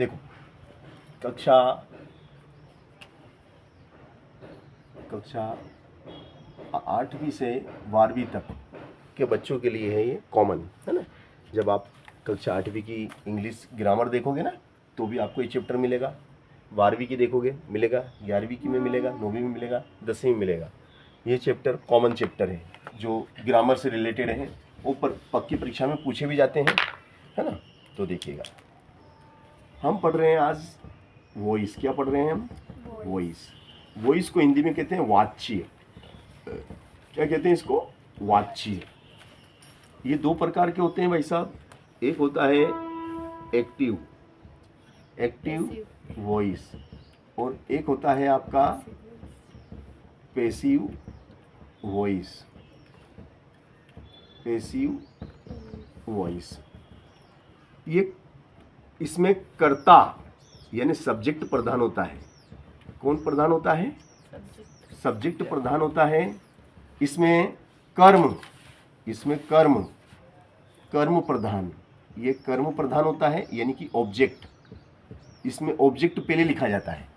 देखो कक्षा 8वीं से 12वीं तक के बच्चों के लिए है ये कॉमन, है ना। जब आप कक्षा 8वीं की इंग्लिश ग्रामर देखोगे ना तो भी आपको ये चैप्टर मिलेगा, 12वीं की देखोगे मिलेगा, 11वीं की में मिलेगा, 9वीं में मिलेगा, 10वीं में मिलेगा। ये चैप्टर कॉमन चैप्टर है जो ग्रामर से रिलेटेड है, ऊपर पक्की परीक्षा में पूछे भी जाते हैं, है ना। तो देखिएगा हम पढ़ रहे हैं आज वॉइस। क्या पढ़ रहे हैं हम? वॉइस। वॉइस को हिंदी में कहते हैं वाच्य। क्या कहते हैं इसको? वाच्य। ये दो प्रकार के होते हैं भाई साहब। एक होता है एक्टिव वॉइस और एक होता है आपका पैसिव वॉइस। पैसिव वॉइस ये इसमें कर्ता यानी सब्जेक्ट प्रधान होता है। कौन प्रधान होता है? सब्जेक्ट प्रधान होता है। इसमें कर्म प्रधान, ये कर्म प्रधान होता है यानी कि ऑब्जेक्ट। इसमें ऑब्जेक्ट पहले लिखा जाता है,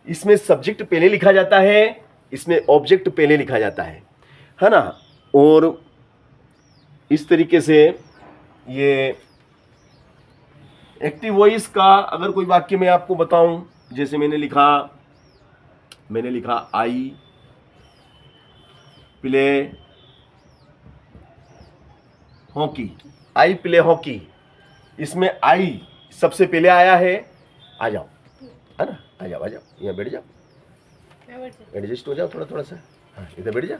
इसमें सब्जेक्ट पहले लिखा जाता है, इसमें ऑब्जेक्ट पहले लिखा जाता है ना। और इस तरीके से ये एक्टिव वॉइस का अगर कोई वाक्य मैं आपको बताऊं, जैसे मैंने लिखा I play hockey. I play hockey, इसमें आई सबसे पहले आया है। आ जाओ, है ना, आ जाओ यहाँ बैठ जाओ, एडजस्ट हो जाओ थोड़ा सा। हाँ इधर बैठ जाओ,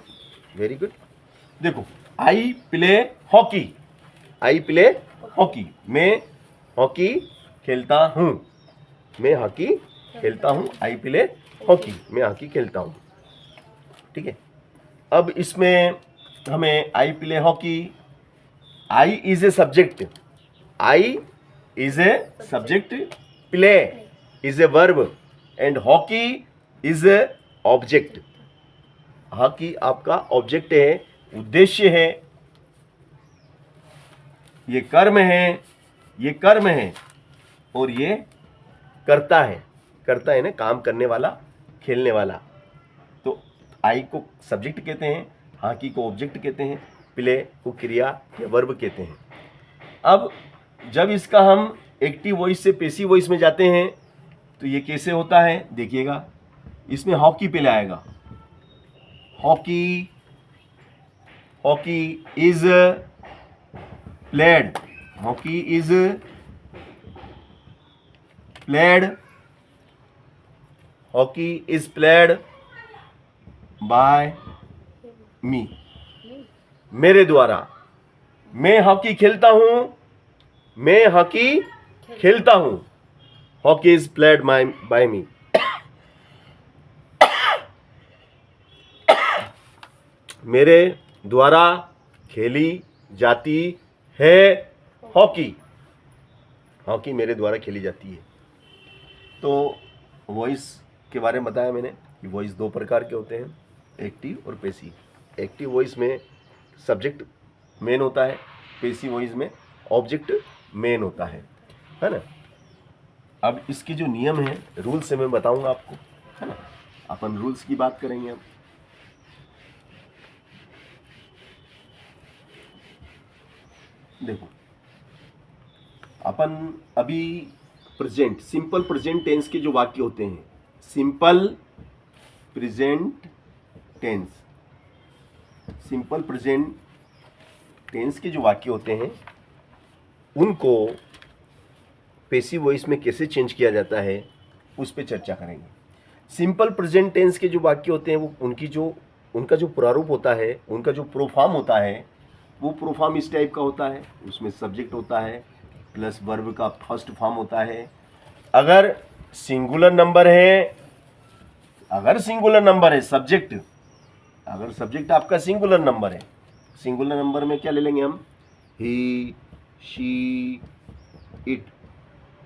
वेरी गुड। देखो I play hockey, I play hockey, मैं हॉकी खेलता हूँ, मैं हॉकी खेलता हूँ। आई प्ले हॉकी, मैं हॉकी खेलता हूँ, ठीक है। अब इसमें हमें I play hockey, I is a subject, I is a subject, play is a verb and hockey is a object. Hockey आपका ऑब्जेक्ट है, उद्देश्य है, ये कर्म है और ये करता है ना, काम करने वाला, खेलने वाला। तो आई को सब्जेक्ट कहते हैं, हॉकी को ऑब्जेक्ट कहते हैं, प्ले को क्रिया या वर्ब कहते हैं। अब जब इसका हम एक्टिव वॉइस से पैसिव वॉइस में जाते हैं तो ये कैसे होता है देखिएगा। इसमें हॉकी पहले आएगा, hockey is played, hockey is played, hockey is played by me, मेरे द्वारा। मैं हॉकी खेलता हूं, मैं हॉकी खेलता हूं, hockey is played by me. मेरे द्वारा खेली जाती है हॉकी, हॉकी मेरे द्वारा खेली जाती है। तो वॉइस के बारे में बताया मैंने कि वॉइस दो प्रकार के होते हैं, एक्टिव और पैसिव। एक्टिव वॉइस में सब्जेक्ट मेन होता है, पैसिव वॉइस में ऑब्जेक्ट मेन होता है ना। अब इसके जो नियम हैं, रूल्स मैं बताऊंगा आपको, है ना। अपन रूल्स की बात करेंगे अब। देखो अपन अभी प्रेजेंट, सिंपल प्रेजेंट टेंस के जो वाक्य होते हैं, सिंपल प्रेजेंट टेंस के जो वाक्य होते हैं उनको पैसिव वॉइस में कैसे चेंज किया जाता है उस पर चर्चा करेंगे। सिंपल प्रेजेंट टेंस के जो वाक्य होते हैं वो उनका जो प्रारूप होता है, उनका जो प्रोफॉर्म होता है, वो प्रोफॉर्म इस टाइप का होता है। उसमें सब्जेक्ट होता है प्लस वर्ब का फर्स्ट फॉर्म होता है। अगर सिंगुलर नंबर है सब्जेक्ट, अगर सब्जेक्ट आपका सिंगुलर नंबर है, सिंगुलर नंबर में क्या ले लेंगे हम? ही, शी, इट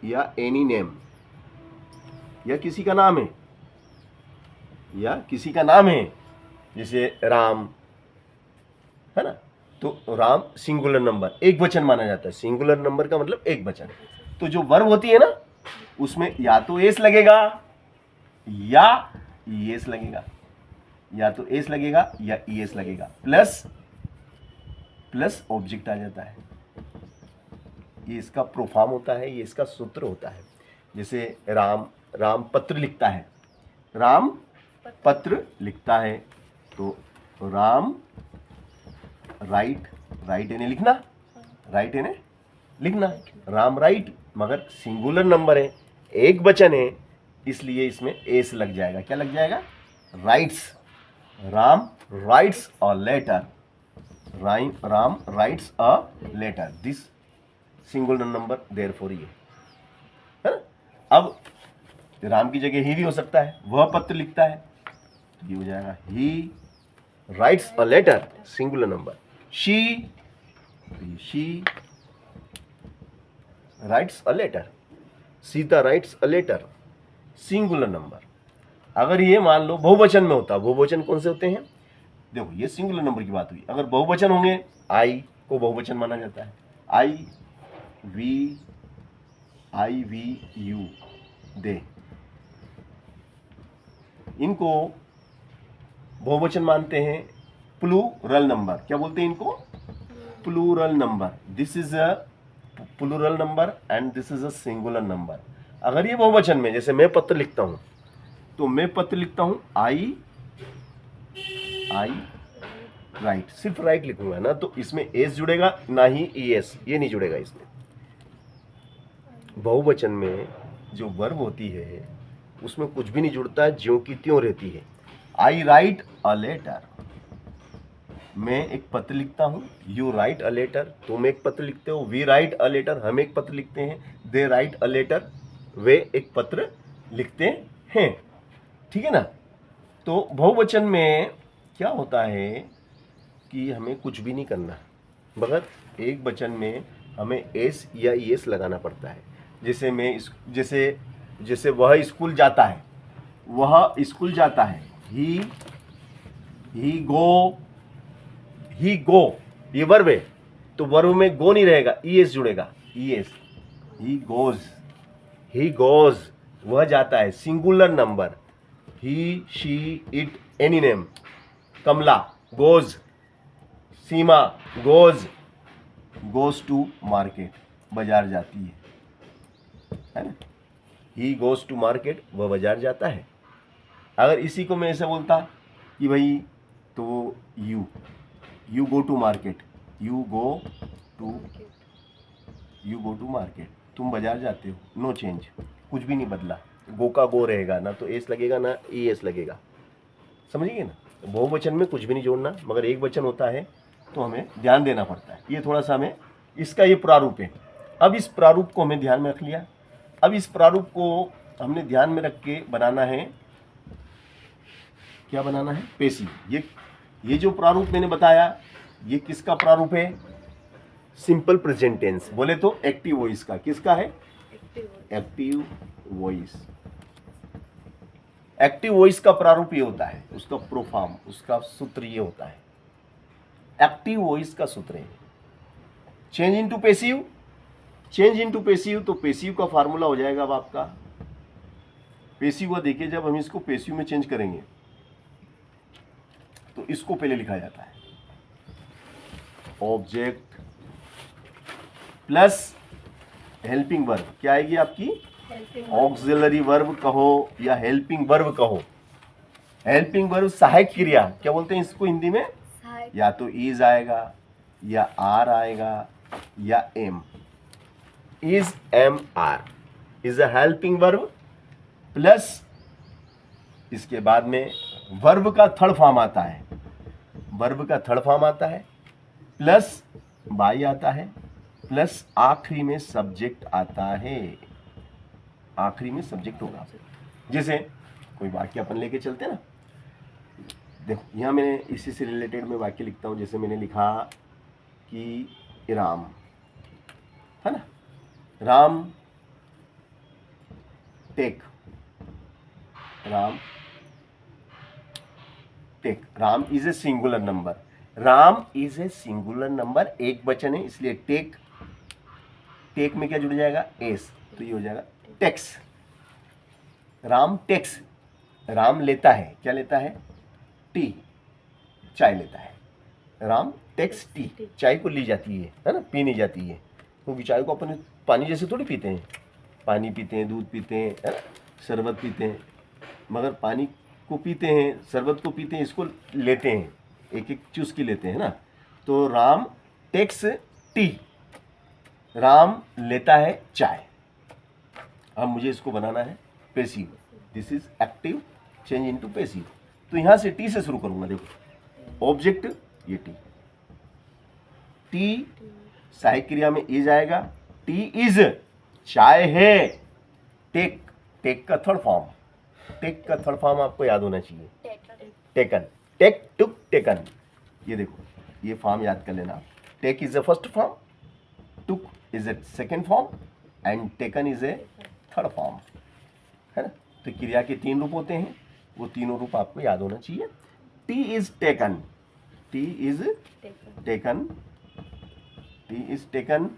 या एनी नेम, या किसी का नाम है, जैसे राम, है ना। तो राम सिंगुलर नंबर, एक वचन माना जाता है। सिंगुलर नंबर का मतलब एक वचन। तो जो वर्ब होती है ना, उसमें या तो एस लगेगा या ईएस लगेगा, या तो एस लगेगा या ईएस लगेगा, प्लस प्लस ऑब्जेक्ट आ जाता है। ये इसका प्रोफार्म होता है, ये इसका सूत्र होता है। जैसे राम, राम पत्र लिखता है, राम पत्र लिखता है, तो राम राइट, राइट यानी लिखना, राइट यानी लिखना, राम राइट, मगर सिंगुलर नंबर है, एक वचन है, इसलिए इसमें एस लग जाएगा। क्या लग जाएगा? Writes, Ram writes a letter, Ram writes a letter, this singular number therefore ये है ना। अब राम की जगह ही भी हो सकता है, वह पत्र लिखता है, तो ये हो जाएगा he writes a letter, singular number. She writes a letter, Sita writes a letter, singular number. अगर ये मान लो बहुवचन में होता, बहुवचन कौन से होते हैं? देखो ये सिंगुलर नंबर की बात हुई। अगर बहुवचन होंगे, आई को बहुवचन माना जाता है, आई वी यू दे, इनको बहुवचन मानते हैं प्लूरल नंबर। क्या बोलते हैं इनको? Plural number. This is a plural number and this is a singular number. अगर ये बहुवचन में, जैसे मैं पत्र लिखता हूं, तो मैं पत्र लिखता हूं आई राइट, सिर्फ राइट लिखूंगा ना, तो इसमें एस जुड़ेगा, ना ही ईएस, ये नहीं जुड़ेगा इसमें। बहुवचन में जो वर्ब होती है उसमें कुछ भी नहीं जुड़ता है, ज्यों की त्यों रहती है। आई राइट अ लेटर, मैं एक पत्र लिखता हूँ, यू राइट अ लेटर, तुम एक पत्र लिखते हो, वी राइट अ लेटर, हम एक पत्र लिखते हैं, दे राइट अ लेटर, वे एक पत्र लिखते हैं। ठीक है ना। तो बहुवचन में क्या होता है कि हमें कुछ भी नहीं करना, मगर एक वचन में हमें एस या ईएस लगाना पड़ता है। जैसे मैं जैसे वह स्कूल जाता है, वह स्कूल जाता है, ही गो, ये वर्ब है, तो वर्ब में गो नहीं रहेगा, ईएस जुड़ेगा, ईएस, ही गोज, वह जाता है, singular number, he she it any name, Kamla goes, Seema goes to market, बाजार जाती है ना। ही गोज टू मार्केट, वह बाजार जाता है। अगर इसी को मैं ऐसे बोलता कि भाई, तो you go to market, you go to market, तुम बाजार जाते हो, नो चेंज, कुछ भी नहीं बदला, गो का गो रहेगा, ना तो एस लगेगा ना ईएस लगेगा, समझिए ना। बहुवचन में कुछ भी नहीं जोड़ना, मगर एक वचन होता है तो हमें ध्यान देना पड़ता है। ये थोड़ा सा हमें, इसका ये प्रारूप है। अब इस प्रारूप को हमें ध्यान में रख लिया। अब इस प्रारूप को हमने ध्यान में रख के बनाना है, क्या बनाना है? पेसिव। ये जो प्रारूप मैंने बताया, ये किसका प्रारूप है? सिंपल प्रेजेंट टेंस, बोले तो एक्टिव वॉइस का। किसका है? Active voice. एक्टिव वॉइस का प्रारूप ये होता है, उसका प्रोफार्म, उसका सूत्र ये होता है। एक्टिव वॉइस का सूत्र है change into passive. Change into passive, तो पेसिव का फार्मूला हो जाएगा अब आपका, पेसिव का देखिए, जब हम इसको पेसिव में चेंज करेंगे तो इसको पहले लिखा जाता है, ऑब्जेक्ट प्लस हेल्पिंग वर्ब। क्या आएगी आपकी? ऑक्सिलरी वर्ब कहो या हेल्पिंग वर्ब कहो। हेल्पिंग वर्ब सहायक क्रिया, क्या बोलते हैं इसको हिंदी में? या तो इज आएगा, या आर आएगा, या am. Is, am, are is a helping verb, plus इसके बाद में वर्ब का थर्ड फॉर्म आता है, वर्ब का थर्ड फॉर्म आता है, प्लस बाई आता है, प्लस आखिरी में सब्जेक्ट आता है। आखिरी में सब्जेक्ट होगा। जैसे कोई वाक्य अपन लेके चलते हैं ना, देखो यहाँ मैंने इसी से रिलेटेड में वाक्य लिखता हूँ। जैसे मैंने लिखा कि राम, है ना, Ram take, Ram is a singular number, Ram is a singular number, एक वचन है, इसलिए टेक में क्या जुड़ जाएगा? एस, तो ये हो जाएगा टेक्स, राम टेक्स, राम लेता है, क्या लेता है? टी, चाय लेता है। राम टेक्स टी, चाय को ली जाती है ना, पीनी जाती है, क्योंकि चाय को अपन पानी जैसे थोड़ी पीते हैं, पानी पीते हैं, दूध पीते हैं, है ना, शरबत पीते हैं, मगर पानी को पीते हैं, शरबत को पीते हैं, इसको लेते हैं, एक एक चुस्की लेते हैं ना। तो राम टेक्स टी, राम लेता है चाय। अब मुझे इसको बनाना है passive, this is active change into passive. तो यहां से टी से शुरू करूंगा। देखो ऑब्जेक्ट ये टी, टी सहायक क्रिया में इज आएगा, टी इज चाय है, टेक, टेक का थर्ड फॉर्म, टेक का थर्ड फॉर्म आपको याद होना चाहिए, टेकन, टेक टुक टेकन। ये देखो ये फॉर्म याद कर लेना। Take is the first form, took is a second form and taken is a third form, है ना। तो क्रिया के 3 रूप होते हैं, वो तीनों रूप आपको याद होना चाहिए। Tea is taken, tea is taken, tea is taken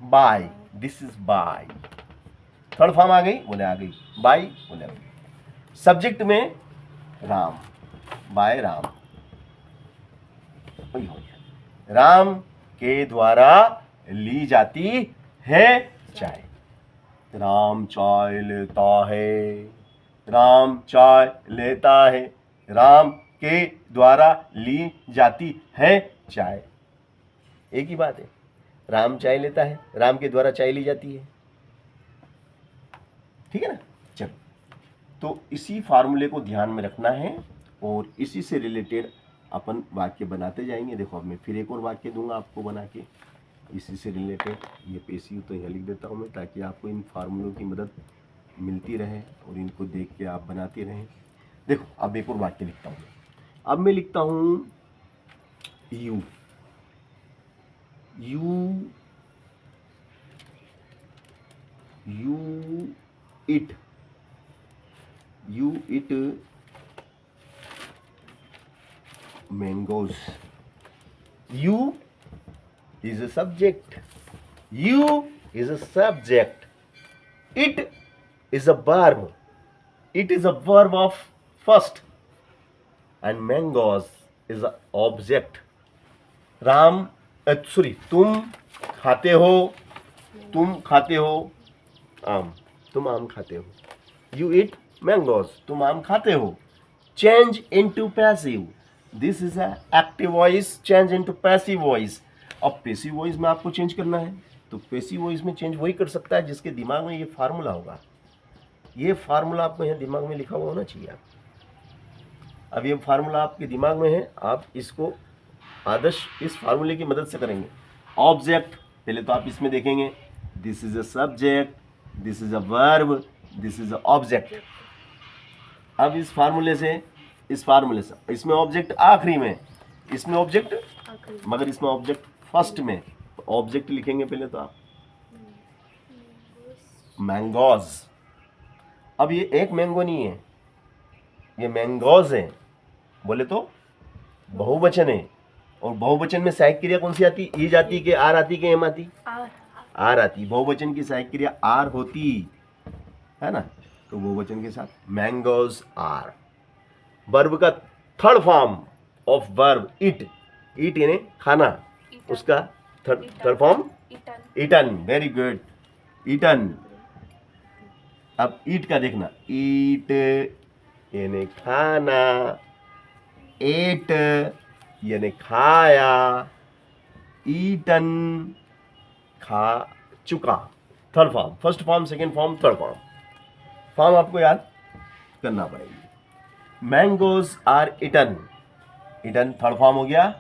by, this is by. Third form आ गई, बोले आ गई, बाय बोले आ गई। सब्जेक्ट में राम, बाय राम, वही हो गया, राम के द्वारा ली जाती है चाय। राम चाय लेता है, राम चाय लेता है, राम के द्वारा ली जाती है चाय। एक ही बात है, राम चाय लेता है, राम के द्वारा चाय ली जाती है, ठीक है ना। चलो, तो इसी फार्मूले को ध्यान में रखना है और इसी से रिलेटेड अपन वाक्य बनाते जाएंगे। देखो अब मैं फिर एक और वाक्य दूंगा आपको बना के इसी से रिलेटेड। ये पैसिव तो यहाँ लिख देता हूँ मैं, ताकि आपको इन फार्मूलों की मदद मिलती रहे और इनको देख के आप बनाते रहें। देखो अब एक और वाक्य लिखता हूँ। अब मैं लिखता हूँ you, you it, you it mangoes. You is a subject, you is a subject, it is a verb, it is a verb of first, and mangoes is a object. Ram sorry, तुम खाते हो, तुम खाते हो आम, तुम आम खाते हो, you eat mangoes, तुम आम खाते हो। change into passive, this is a active voice, change into passive voice। अब पैसिव वॉइस में आपको चेंज करना है, तो पैसिव वॉइस में चेंज वही कर सकता है जिसके दिमाग में ये फार्मूला होगा। ये फार्मूला आपको यहाँ दिमाग में लिखा हुआ होना चाहिए। अब ये फार्मूला आपके दिमाग में है, आप इसको आदर्श इस फार्मूले की मदद से करेंगे। ऑब्जेक्ट, पहले तो आप इसमें देखेंगे, this is a subject, this is a verb, this is a object. अब इस फार्मूले से इसमें ऑब्जेक्ट आखिरी में, इसमें ऑब्जेक्ट, मगर इसमें ऑब्जेक्ट फर्स्ट में। ऑब्जेक्ट लिखेंगे पहले तो आप मैंगोज। अब ये एक मैंगो नहीं है, ये मैंगोज है, बोले तो बहुवचन है। और बहुवचन में सहायक क्रिया कौन सी आती? ई जाती के आर आती के एम आती? आर आती। बहुवचन की सहायक क्रिया आर होती है ना, तो बहुवचन के साथ मैंगोज आर। वर्ब का third form of verb eat, eat यानी खाना, उसका third form eaten. Very good, eaten. अब ईट का देखना, ईट यानी खाना, एट यानी खाया, ईटन खा चुका। Third form, first form, second form, third form. Form आपको याद करना पड़ेगी। Mangoes are eaten, eaten third form हो गया,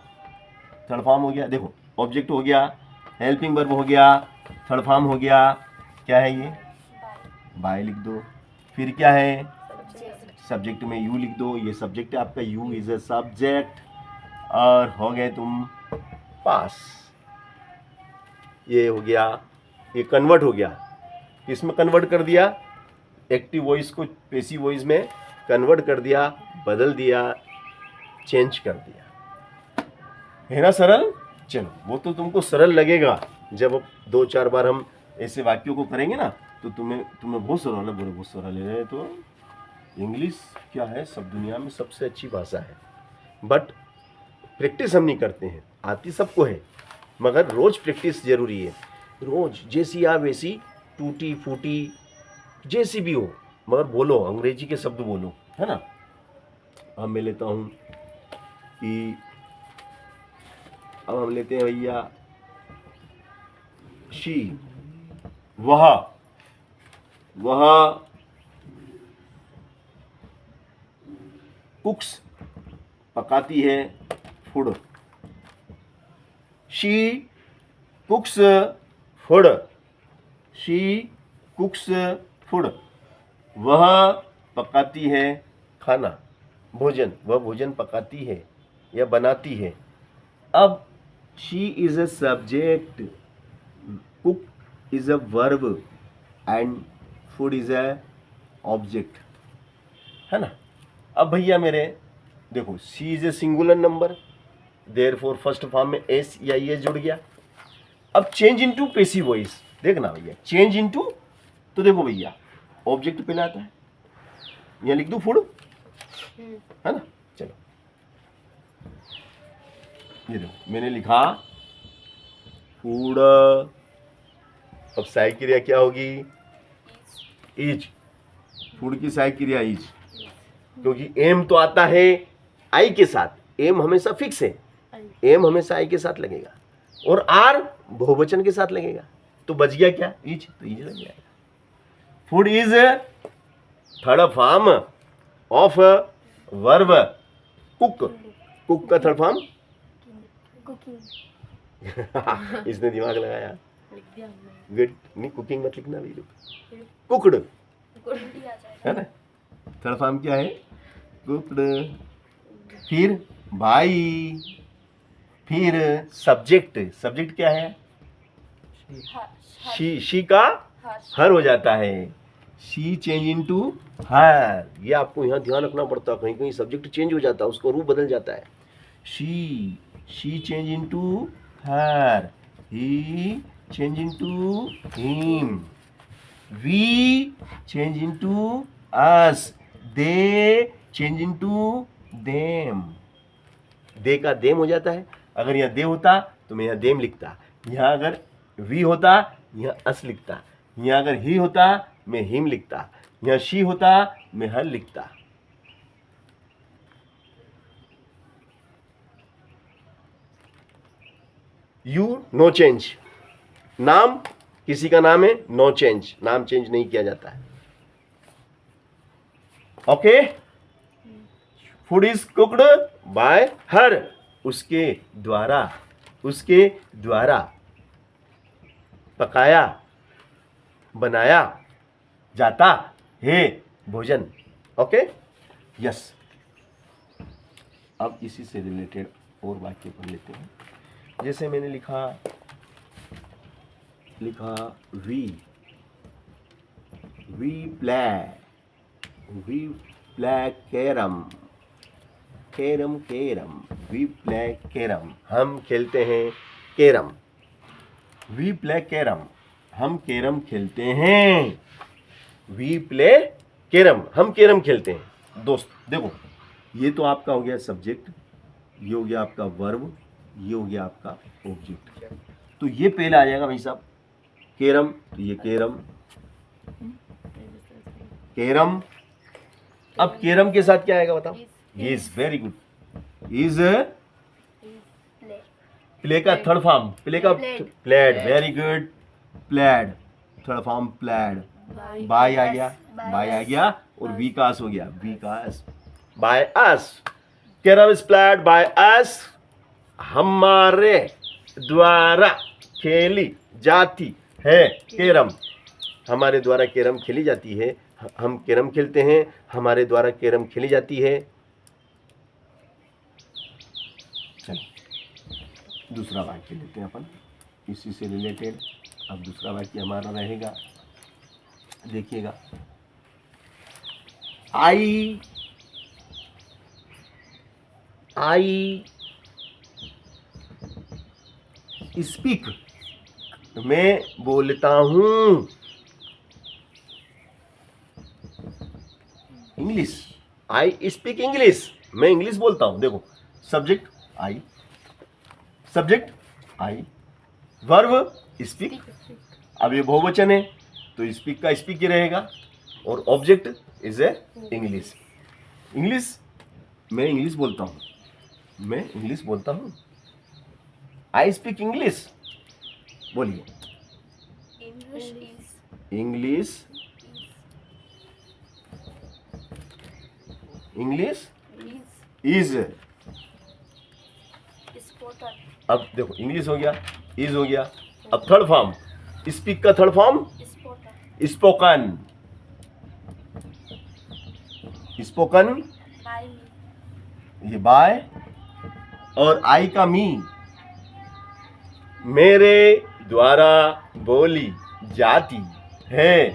थर्ड फॉर्म हो गया। देखो ऑब्जेक्ट हो गया, हेल्पिंग वर्ब हो गया, थर्ड फॉर्म हो गया। क्या है ये? बाय लिख दो। फिर क्या है? सब्जेक्ट में यू लिख दो, ये सब्जेक्ट है आपका, यू इज ए सब्जेक्ट। और हो गए तुम पास। ये हो गया, ये कन्वर्ट हो गया, इसमें कन्वर्ट कर दिया, एक्टिव वॉइस को पैसिव वॉइस में कन्वर्ट कर दिया, बदल दिया, चेंज कर दिया। है ना सरल? चलो वो तो तुमको सरल लगेगा जब 2-4 बार हम ऐसे वाक्यों को करेंगे ना तो तुम्हें बहुत सारा बोले बहुत सारा ले रहे। तो इंग्लिश क्या है, सब दुनिया में सबसे अच्छी भाषा है, बट प्रैक्टिस हम नहीं करते हैं। आती सबको है मगर रोज प्रैक्टिस जरूरी है। रोज जैसी आ वैसी, टूटी फूटी जैसी भी हो, मगर बोलो, अंग्रेजी के शब्द बोलो, है ना। अब मैं लेता हूँ कि अब हम लेते हैं भैया शी, वह कुक्स पकाती है food. She कुक्स food, she कुक्स food, वह पकाती है खाना, भोजन, वह भोजन पकाती है या बनाती है। अब she is a subject, cook is a verb and food is a object, है ना। अब भैया मेरे देखो, she is a singular number, therefore first form में एस या ई जुड़ गया। अब चेंज इनटू पैसिव वॉइस, देखना भैया, चेंज इनटू, तो देखो भैया ऑब्जेक्ट पहले आता है, यहाँ लिख दूं फूड, है ना। चलो ये देखो मैंने लिखा फूड। अब सहायक क्रिया क्या होगी, इज। फूड की सहायक क्रिया इज, क्योंकि एम तो आता है आई के साथ, एम हमेशा फिक्स है, एम हमेशा आई के साथ लगेगा, और आर बहुवचन के साथ लगेगा, तो बच गया क्या, इज, तो इज लग जाएगा। Food is third form of verb cook, cook का थर्ड फॉर्म इसने दिमाग लगाया, गुड। नहीं कुकिंग मत लिखना भी, कुकड, है ना। थर्ड फॉर्म क्या है, कुकड। फिर भाई, फिर सब्जेक्ट, सब्जेक्ट क्या है, शी का हर हो जाता है, शी चेंज इनटू हर। ये आपको यहाँ ध्यान रखना पड़ता है, कहीं कहीं सब्जेक्ट चेंज हो जाता है, उसका रूप बदल जाता है। She change into her, he change into him, we change into us, they change into them. They का देम हो जाता है, अगर यहाँ दे होता तो मैं यहाँ देम लिखता, यहाँ अगर वी होता यहाँ अस लिखता, यहाँ अगर ही होता मैं हिम लिखता, यहाँ शी होता मैं हर लिखता। यू नो चेंज, नाम किसी का नाम है, नो चेंज, नाम चेंज नहीं किया जाता है। Okay, food is cooked bye हर, उसके द्वारा, उसके द्वारा पकाया बनाया जाता है भोजन। Okay, yes. अब इसी से रिलेटेड और वाक्य पढ़ लेते हैं। जैसे मैंने लिखा we play carrom, we play carrom, हम खेलते हैं कैरम। वी प्ले कैरम, हम कैरम खेलते हैं। वी प्ले कैरम, हम कैरम खेलते हैं। दोस्त देखो, ये तो आपका हो गया सब्जेक्ट, ये हो गया आपका वर्ब, ये हो गया आपका ऑब्जेक्ट। तो ये पहले आ जाएगा भाई साहब कैरम, तो ये कैरम, कैरम। अब कैरम के साथ क्या आएगा बताओ, is, very good, is play का थर्ड फॉर्म, प्ले का played, very good, played, third form played. By आ गया, बाय आ गया, और विकास हो गया, Vikas, by us. Carrom is played by us, हमारे द्वारा खेली जाती है कैरम, हमारे द्वारा कैरम खेली जाती है, हम कैरम खेलते हैं, हमारे द्वारा कैरम खेली जाती है। चलो दूसरा वाक्य लेते हैं अपन, इसी से रिलेटेड। अब दूसरा वाक्य हमारा रहेगा, देखिएगा, आई स्पीक मैं बोलता हूं इंग्लिश, आई स्पीक इंग्लिश, मैं इंग्लिश बोलता हूं। देखो subject I, subject I, verb speak. अब ये बहुवचन है तो स्पीक का स्पीक ही रहेगा और object is a English. English, मैं इंग्लिश बोलता हूं, मैं इंग्लिश बोलता हूं। आई स्पीक इंग्लिश, बोलिए इंग्लिश, इंग्लिश इज। अब देखो इंग्लिश हो गया, इज हो गया, अब थर्ड फॉर्म स्पीक का थर्ड फॉर्म स्पोकन, स्पोकन ये बाय, और आई का मी, मेरे द्वारा बोली जाती है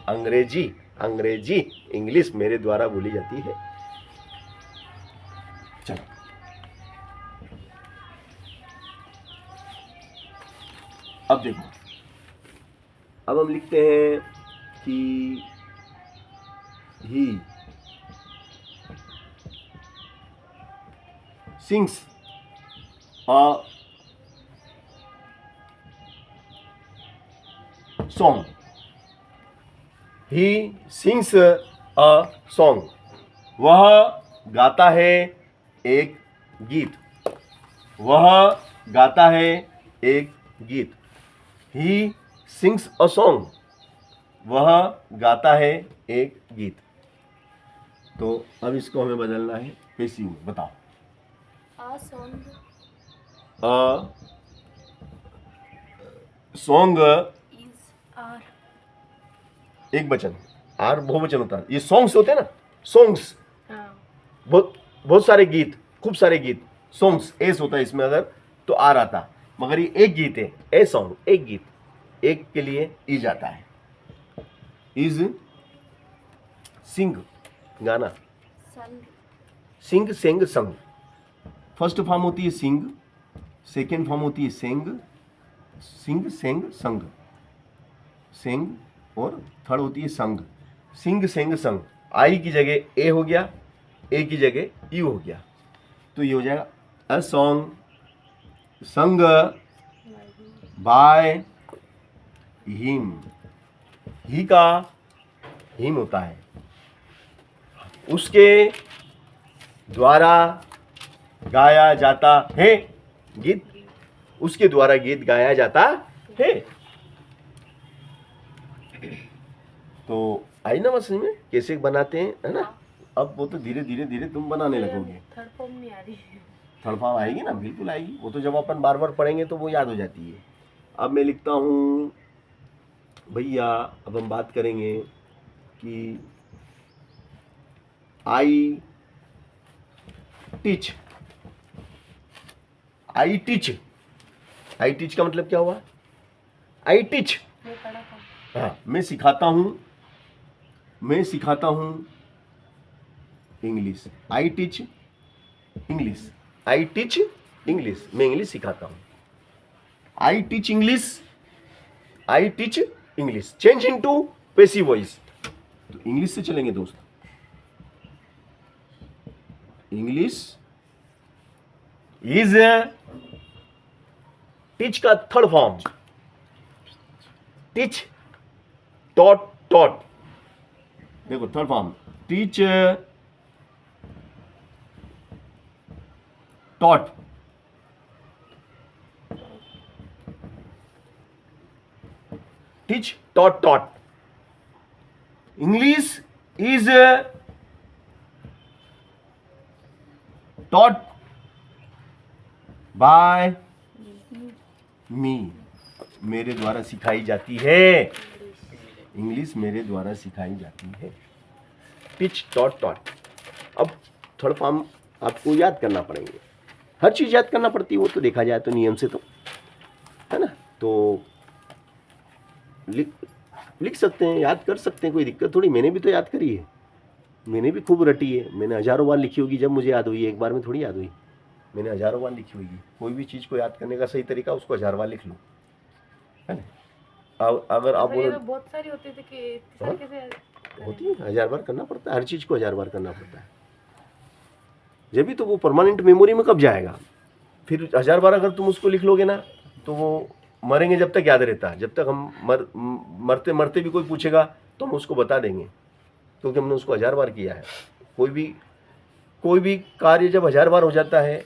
अंग्रेजी, अंग्रेजी इंग्लिश मेरे द्वारा बोली जाती है। चलो अब देखो, अब हम लिखते हैं कि ही sings a song, he sings a song, वह गाता है एक गीत, वह गाता है एक गीत। he sings a song, वह गाता है एक गीत। तो अब इसको हमें बदलना है पैसिव में, बताओ। A song is R, एक वचन, आर बहुवचन होता है। ये सॉन्ग्स होते हैं ना, सॉन्ग्स, बहुत बहुत सारे गीत, खूब सारे गीत, सॉन्ग्स एस होता है इसमें, अगर तो आर आता, मगर ये एक गीत है, ए सॉन्ग एक गीत, एक के लिए इज आता है। इज सिंग गाना, सिंग सेंग संग, फर्स्ट फॉर्म होती है सिंग, सेकेंड फॉर्म होती है सेंग, सिंग सेंग संग, सेंग, और थर्ड होती है संग, सिंग सेंग संग। आई की जगह ए हो गया, ए की जगह यू हो गया, तो ये हो जाएगा a song sung by him. He का हिम होता है, उसके द्वारा गाया जाता है गीत, उसके द्वारा गीत गाया जाता है। तो आई ना समझ में कैसे बनाते हैं, है ना। अब वो तो धीरे धीरे धीरे तुम बनाने लगोगे। थर्ड फॉर्म नहीं आ रही, थर्ड फॉर्म आएगी ना, बिल्कुल आएगी, वो तो जब अपन बार बार पढ़ेंगे तो वो याद हो जाती है। अब मैं लिखता हूँ भैया, अब हम बात करेंगे कि I teach, I teach, I teach का मतलब क्या हुआ, आई टीच, हाँ मैं सिखाता हूँ, मैं सिखाता हूँ English. I teach English, I teach English, मैं इंग्लिश सिखाता हूँ। I teach English, I teach English, change into passive voice. तो इंग्लिश से चलेंगे दोस्त, इंग्लिश इज टीच का third form, teach, taught, taught, देखो third form, teach, taught, teach, taught, taught. English is taught by me, मेरे द्वारा सिखाई जाती है, इंग्लिश मेरे द्वारा सिखाई जाती है। Teach, taught, taught. अब थर्ड फॉर्म आपको याद करना पड़ेंगे, हर चीज़ याद करना पड़ती है, वो तो देखा जाए तो नियम से, तो है ना। तो लिख सकते हैं, याद कर सकते हैं, कोई दिक्कत थोड़ी। मैंने भी तो याद करी है, मैंने भी खूब रटी है, मैंने हज़ारों बार लिखी होगी, जब मुझे याद हुई, एक बार में थोड़ी याद हुई, मैंने हज़ारों बार लिखी होगी। कोई भी चीज़ को याद करने का सही तरीका, उसको 1000 बार लिख लो, है ना। अगर आप बोलो बहुत सारी होती थी कि हाँ? होती है, 1000 बार करना पड़ता है, हर चीज़ को 1000 बार करना पड़ता है, जब भी तो वो परमानेंट मेमोरी में कब जाएगा। फिर 1000 बार अगर तुम उसको लिख लोगे ना तो वो मरेंगे जब तक याद रहता है, जब तक हम मरते मरते भी कोई पूछेगा तो हम उसको बता देंगे, क्योंकि हमने उसको 1000 बार किया है। कोई भी कार्य जब 1000 बार हो जाता है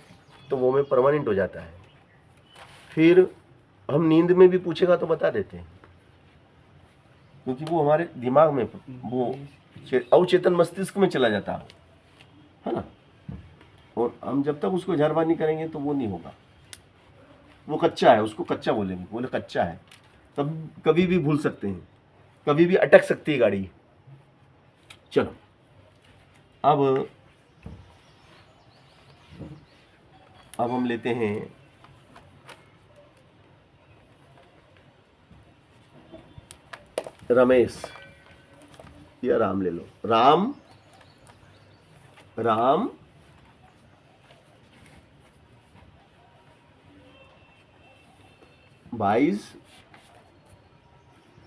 तो वो में परमानेंट हो जाता है। फिर हम नींद में भी पूछेगा तो बता देते हैं, क्योंकि वो हमारे दिमाग में, वो अवचेतन मस्तिष्क में चला जाता है ना। और हम जब तक उसको 1000 बार नहीं करेंगे तो वो नहीं होगा, वो कच्चा है, उसको कच्चा बोलेंगे, बोले कच्चा है, तब कभी भी भूल सकते हैं, कभी भी अटक सकती है गाड़ी। चलो अब हम लेते हैं रमेश या राम ले लो। राम 22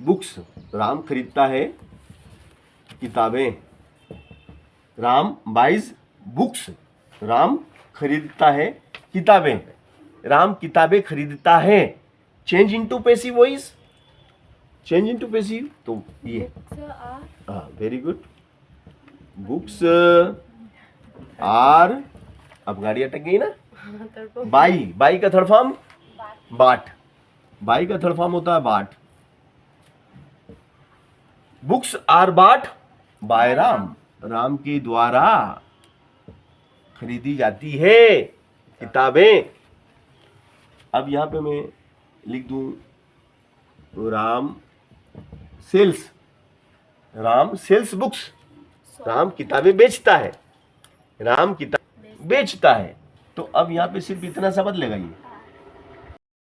बुक्स, राम खरीदता है किताबें। राम 22 बुक्स, राम खरीदता है किताबें, राम किताबें खरीदता है। Change into passive voice, change into passive, तो ये हाँ वेरी गुड। बुक्स आर, अब गाड़ी अटक गई ना। बाई का थर्ड फॉर्म बाट, बाई का थर्ड फॉर्म होता है बाट। बुक्स आर बाट बाय राम, राम के द्वारा खरीदी जाती है किताबें। अब यहां पे मैं लिख दूं राम सेल्स बुक्स, राम किताबें बेचता है, राम किताब बेचता है। तो अब यहां पे सिर्फ इतना सा बदलेगा ये,